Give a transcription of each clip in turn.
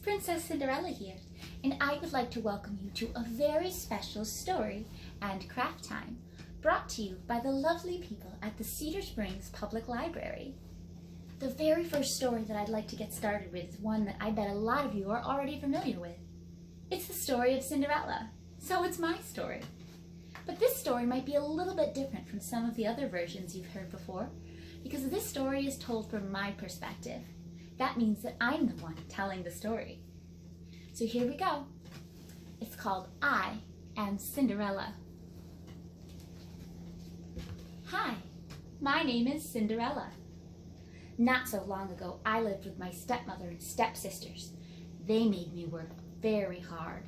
Princess Cinderella here, and I would like to welcome you to a very special story and craft time brought to you by the lovely people at the Cedar Springs Public Library. The very first story that I'd like to get started with is one that I bet a lot of you are already familiar with. It's the story of Cinderella, so it's my story. But this story might be a little bit different from some of the other versions you've heard before, because this story is told from my perspective. That means that I'm the one telling the story. So here we go. It's called I Am Cinderella. Hi, my name is Cinderella. Not so long ago, I lived with my stepmother and stepsisters. They made me work very hard.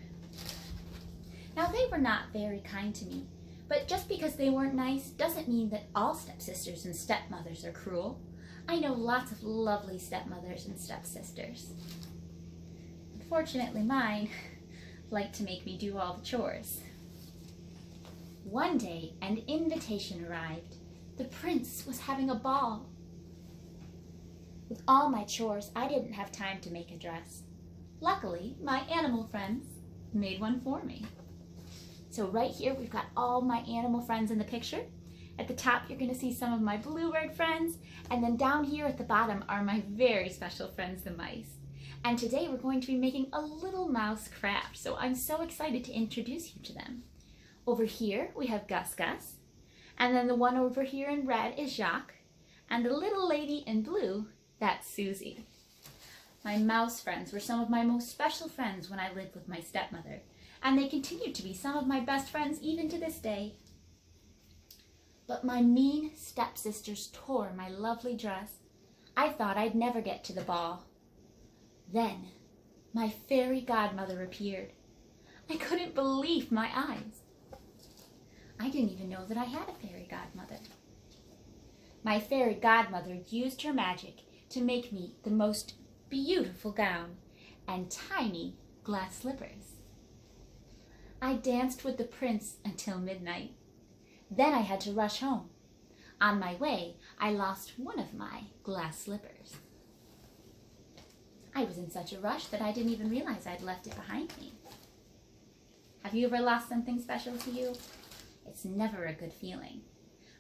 Now, they were not very kind to me, but just because they weren't nice doesn't mean that all stepsisters and stepmothers are cruel. I know lots of lovely stepmothers and stepsisters. Unfortunately, mine like to make me do all the chores. One day, an invitation arrived. The prince was having a ball. With all my chores, I didn't have time to make a dress. Luckily, my animal friends made one for me. So right here, we've got all my animal friends in the picture. At the top, you're going to see some of my bluebird friends, and then down here at the bottom are my very special friends, the mice. And today we're going to be making a little mouse craft, so I'm so excited to introduce you to them. Over here, we have Gus Gus, and then the one over here in red is Jacques, and the little lady in blue, that's Susie. My mouse friends were some of my most special friends when I lived with my stepmother, and they continue to be some of my best friends even to this day. But my mean stepsisters tore my lovely dress. I thought I'd never get to the ball. Then, my fairy godmother appeared. I couldn't believe my eyes. I didn't even know that I had a fairy godmother. My fairy godmother used her magic to make me the most beautiful gown and tiny glass slippers. I danced with the prince until midnight. Then I had to rush home. On my way, I lost one of my glass slippers. I was in such a rush that I didn't even realize I'd left it behind me. Have you ever lost something special to you? It's never a good feeling.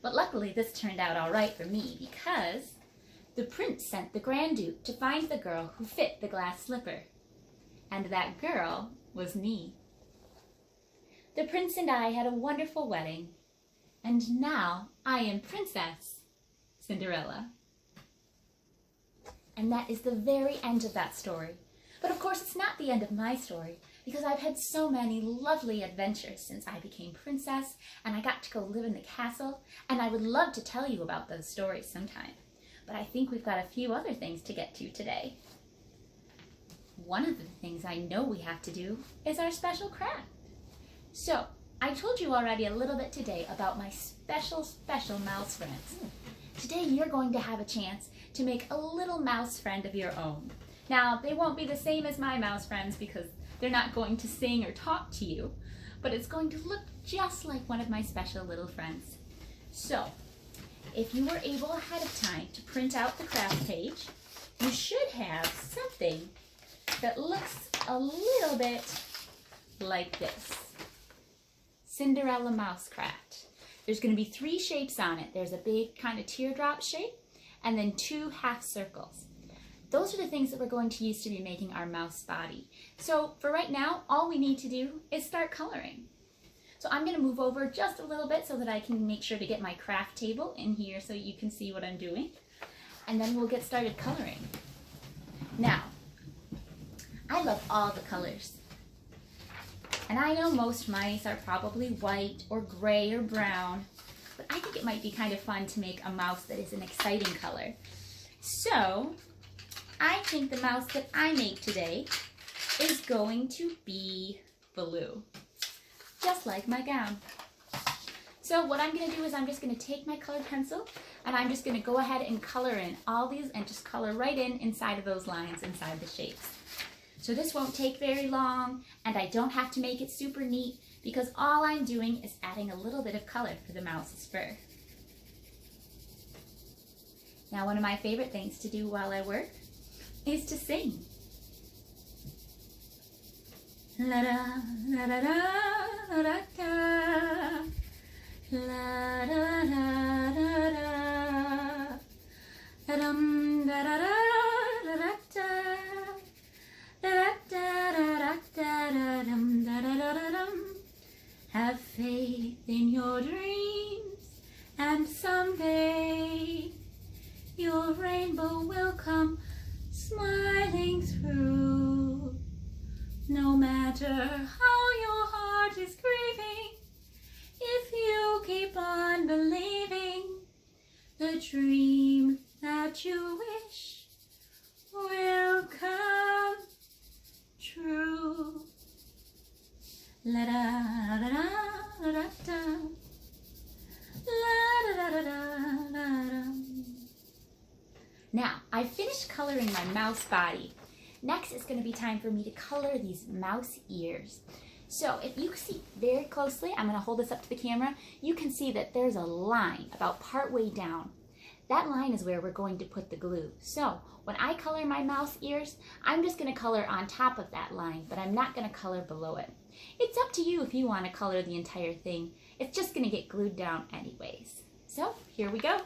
But luckily, this turned out all right for me because the prince sent the Grand Duke to find the girl who fit the glass slipper. And that girl was me. The prince and I had a wonderful wedding. And now I am Princess Cinderella. And that is the very end of that story. But of course, it's not the end of my story, because I've had so many lovely adventures since I became princess, and I got to go live in the castle, and I would love to tell you about those stories sometime. But I think we've got a few other things to get to today. One of the things I know we have to do is our special craft. So, I told you already a little bit today about my special mouse friends. Today you're going to have a chance to make a little mouse friend of your own. Now, they won't be the same as my mouse friends because they're not going to sing or talk to you, but it's going to look just like one of my special little friends. So, if you were able ahead of time to print out the craft page, you should have something that looks a little bit like this. Cinderella mouse craft. There's going to be 3 shapes on it. There's a big kind of teardrop shape and then 2 half circles. Those are the things that we're going to use to be making our mouse body. So for right now, all we need to do is start coloring. So I'm going to move over just a little bit so that I can make sure to get my craft table in here so you can see what I'm doing. And then we'll get started coloring. Now, I love all the colors. And I know most mice are probably white or gray or brown, but I think it might be kind of fun to make a mouse that is an exciting color. So, I think the mouse that I make today is going to be blue, just like my gown. So what I'm going to do is I'm just going to take my colored pencil and I'm just going to go ahead and color in all these and just color right inside of those lines inside the shapes. So this won't take very long, and I don't have to make it super neat because all I'm doing is adding a little bit of color for the mouse's fur. Now, one of my favorite things to do while I work is to sing. La da la da da la da da. La da da da da. Da dum da da da da da da. Da da da da da da dum da da da da dum. Have faith in your dreams, and someday your rainbow will come smiling through. No matter how your heart is grieving, if you keep on believing, the dream that you wish will come true. La da da da da da. La da da da da da. Now, I finished coloring my mouse body. Next, it's going to be time for me to color these mouse ears. So if you see very closely, I'm going to hold this up to the camera, you can see that there's a line about partway down. That line is where we're going to put the glue. So when I color my mouse ears, I'm just going to color on top of that line, but I'm not going to color below it. It's up to you if you want to color the entire thing. It's just going to get glued down anyways. So here we go.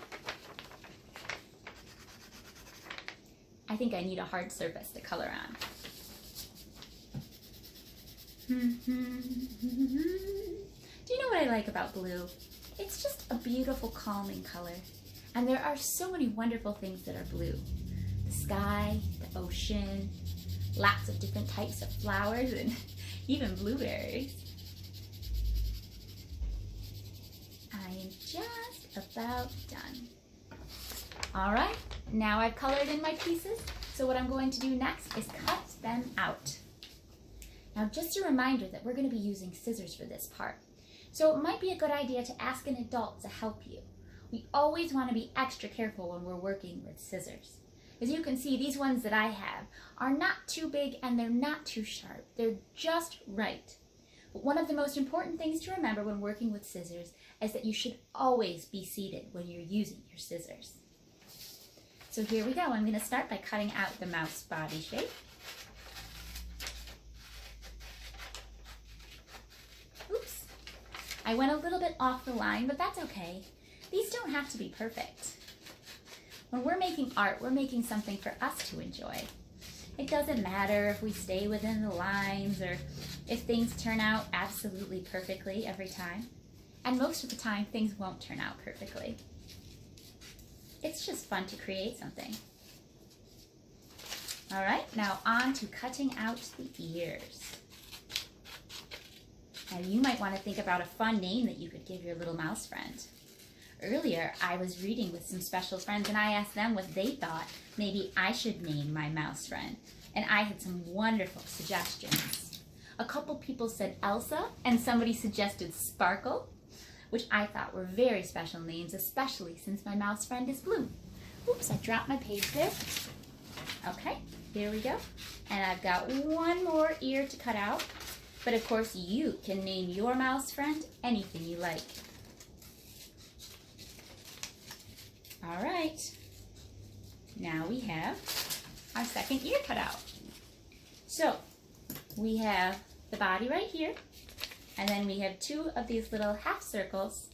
I think I need a hard surface to color on. Do you know what I like about blue? It's just a beautiful, calming color. And there are so many wonderful things that are blue. The sky, the ocean, lots of different types of flowers, and even blueberries. I am just about done. All right, now I've colored in my pieces, so what I'm going to do next is cut them out. Now, just a reminder that we're going to be using scissors for this part. So it might be a good idea to ask an adult to help you. We always want to be extra careful when we're working with scissors. As you can see, these ones that I have are not too big and they're not too sharp. They're just right. But one of the most important things to remember when working with scissors is that you should always be seated when you're using your scissors. So here we go. I'm going to start by cutting out the mouse body shape. Oops. I went a little bit off the line, but that's okay. These don't have to be perfect. When we're making art, we're making something for us to enjoy. It doesn't matter if we stay within the lines or if things turn out absolutely perfectly every time. And most of the time, things won't turn out perfectly. It's just fun to create something. All right, now on to cutting out the ears. Now you might want to think about a fun name that you could give your little mouse friend. Earlier, I was reading with some special friends and I asked them what they thought maybe I should name my mouse friend. And I had some wonderful suggestions. A couple people said Elsa and somebody suggested Sparkle, which I thought were very special names, especially since my mouse friend is blue. Oops, I dropped my page there. Okay, here we go. And I've got one more ear to cut out. But of course, you can name your mouse friend anything you like. All right, now we have our second ear cut out. So we have the body right here, and then we have two of these little half circles,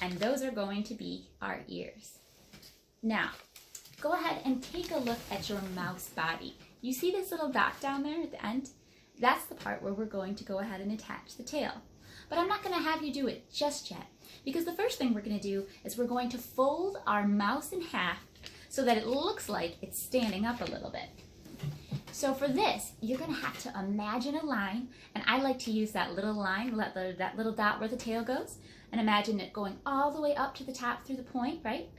and those are going to be our ears. Now, go ahead and take a look at your mouse body. You see this little dot down there at the end? That's the part where we're going to go ahead and attach the tail. But I'm not going to have you do it just yet, because the first thing we're going to do is we're going to fold our mouse in half so that it looks like it's standing up a little bit. So for this, you're going to have to imagine a line, and I like to use that little line, that little dot where the tail goes, and imagine it going all the way up to the top through the point, right?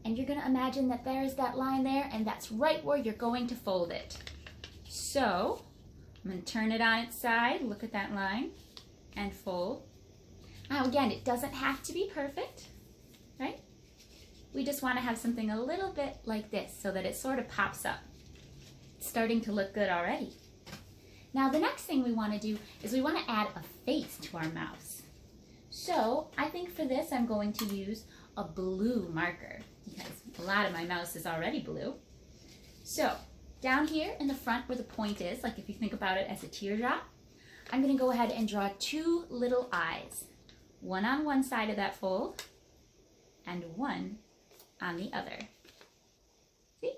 And you're going to imagine that there's that line there, and that's right where you're going to fold it. So I'm going to turn it on its side, look at that line, and fold. Now again, it doesn't have to be perfect, right? We just want to have something a little bit like this so that it sort of pops up. It's starting to look good already. Now the next thing we want to do is we want to add a face to our mouse. So I think for this I'm going to use a blue marker because a lot of my mouse is already blue. So down here in the front where the point is, like if you think about it as a teardrop, I'm going to go ahead and draw 2 little eyes. One on one side of that fold and one on the other. See?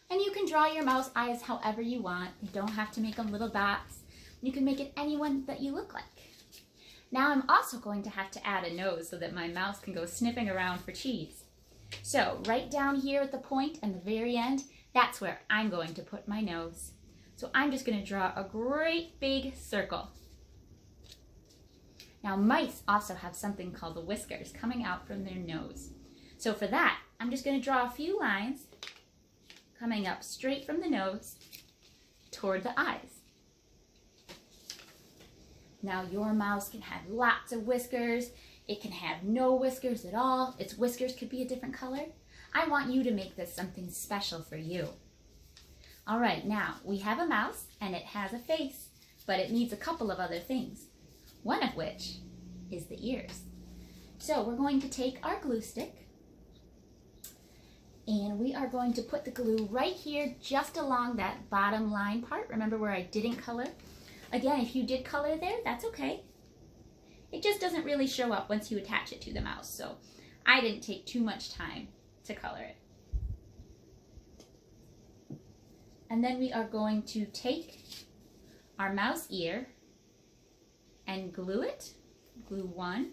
And you can draw your mouse eyes however you want. You don't have to make them little dots. You can make it anyone that you look like. Now I'm also going to have to add a nose so that my mouse can go sniffing around for cheese. So right down here at the point and the very end, that's where I'm going to put my nose. So I'm just going to draw a great big circle. Now mice also have something called the whiskers coming out from their nose. So for that, I'm just going to draw a few lines coming up straight from the nose toward the eyes. Now your mouse can have lots of whiskers. It can have no whiskers at all. Its whiskers could be a different color. I want you to make this something special for you. All right, now we have a mouse and it has a face, but it needs a couple of other things. One of which is the ears. So we're going to take our glue stick and we are going to put the glue right here just along that bottom line part. Remember where I didn't color? Again, if you did color there, that's okay. It just doesn't really show up once you attach it to the mouse, so I didn't take too much time to color it. And then we are going to take our mouse ear and glue it, glue one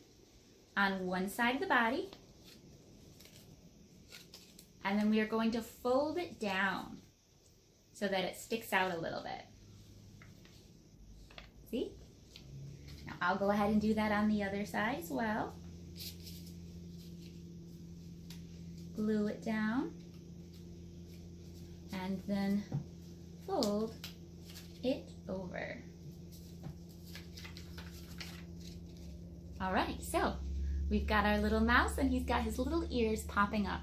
on one side of the body, and then we are going to fold it down so that it sticks out a little bit. See? Now I'll go ahead and do that on the other side as well. Glue it down and then fold it over. All right, so we've got our little mouse and he's got his little ears popping up.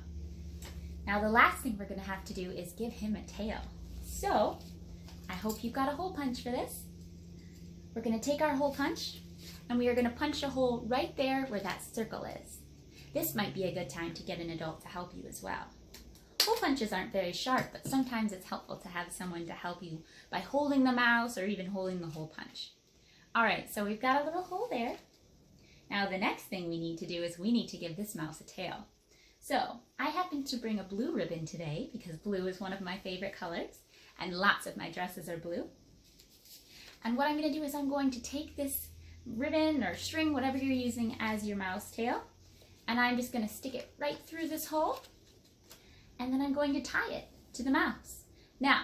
Now the last thing we're gonna have to do is give him a tail. So I hope you've got a hole punch for this. We're gonna take our hole punch and we are gonna punch a hole right there where that circle is. This might be a good time to get an adult to help you as well. Hole punches aren't very sharp, but sometimes it's helpful to have someone to help you by holding the mouse or even holding the hole punch. All right, so we've got a little hole there. Now the next thing we need to do is we need to give this mouse a tail. So I happened to bring a blue ribbon today because blue is one of my favorite colors and lots of my dresses are blue. And what I'm going to do is I'm going to take this ribbon or string, whatever you're using as your mouse tail, and I'm just going to stick it right through this hole, and then I'm going to tie it to the mouse. Now,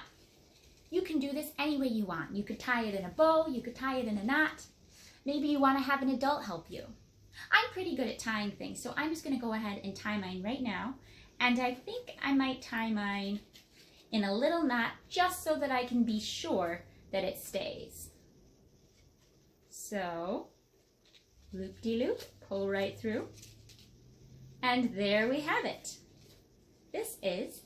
you can do this any way you want. You could tie it in a bow, you could tie it in a knot. Maybe you want to have an adult help you. I'm pretty good at tying things, so I'm just going to go ahead and tie mine right now, and I think I might tie mine in a little knot just so that I can be sure that it stays. So, loop-de-loop, pull right through, and there we have it. This is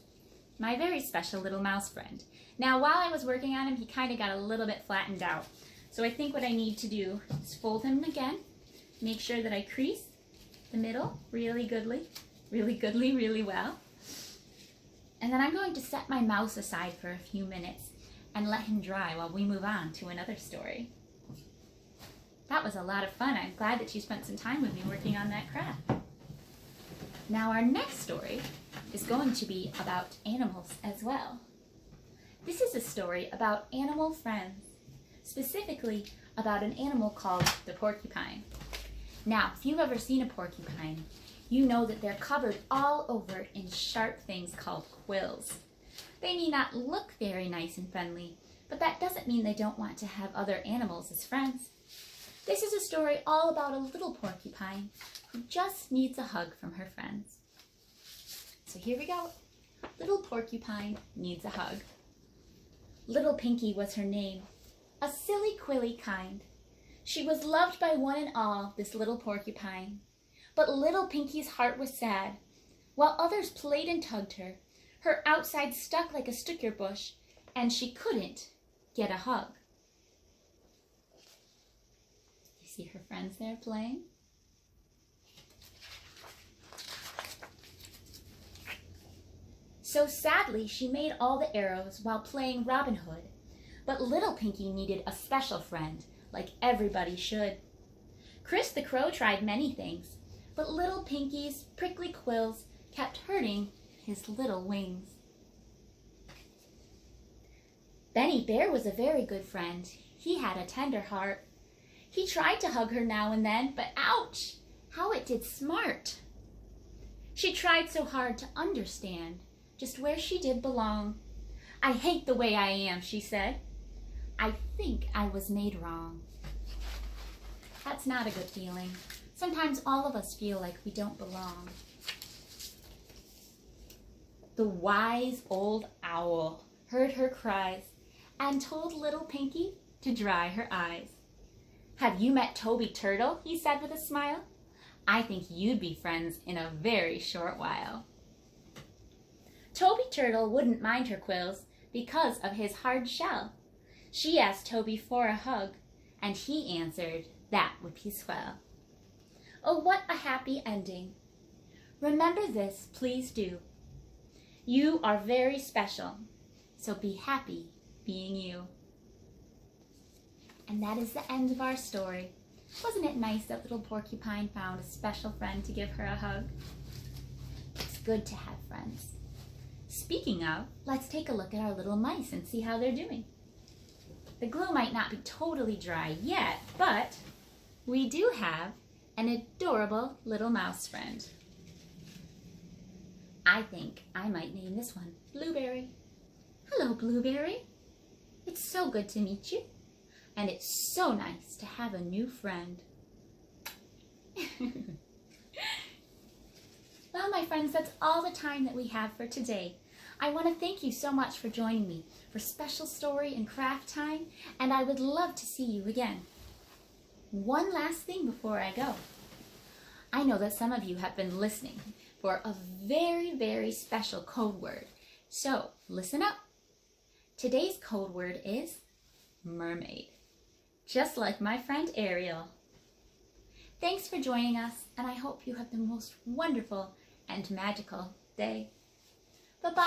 my very special little mouse friend. Now, while I was working on him, he kind of got a little bit flattened out. So I think what I need to do is fold him again, make sure that I crease the middle really well. And then I'm going to set my mouse aside for a few minutes and let him dry while we move on to another story. That was a lot of fun. I'm glad that you spent some time with me working on that craft. Now our next story is going to be about animals as well. This is a story about animal friends, specifically about an animal called the porcupine. Now, if you've ever seen a porcupine, you know that they're covered all over in sharp things called quills. They may not look very nice and friendly, but that doesn't mean they don't want to have other animals as friends. This is a story all about a little porcupine who just needs a hug from her friends. So here we go. Little porcupine needs a hug. Little Pinky was her name, a silly quilly kind. She was loved by one and all, this little porcupine. But little Pinky's heart was sad. While others played and tugged her, her outside stuck like a sticker bush, and she couldn't get a hug. You see her friends there playing? So sadly, she made all the arrows while playing Robin Hood. But little Pinky needed a special friend, like everybody should. Chris the Crow tried many things, but little Pinky's prickly quills kept hurting his little wings. Benny Bear was a very good friend. He had a tender heart. He tried to hug her now and then, but ouch, how it did smart. She tried so hard to understand just where she did belong. I hate the way I am, she said. I think I was made wrong. That's not a good feeling. Sometimes all of us feel like we don't belong. The wise old owl heard her cries and told little Pinky to dry her eyes. Have you met Toby Turtle? He said with a smile. I think you'd be friends in a very short while. Toby Turtle wouldn't mind her quills because of his hard shell. She asked Toby for a hug, and he answered that would be swell. Oh, what a happy ending. Remember this, please do. You are very special, so be happy being you. And that is the end of our story. Wasn't it nice that little Porcupine found a special friend to give her a hug? It's good to have friends. Speaking of, let's take a look at our little mice and see how they're doing. The glue might not be totally dry yet, but we do have an adorable little mouse friend. I think I might name this one Blueberry. Hello, Blueberry. It's so good to meet you. And it's so nice to have a new friend. Well, my friends, that's all the time that we have for today. I want to thank you so much for joining me for special story and craft time, and I would love to see you again. One last thing before I go. I know that some of you have been listening for a very, very special code word. So listen up. Today's code word is mermaid. Just like my friend Ariel. Thanks for joining us, and I hope you have the most wonderful and magical day. Bye-bye.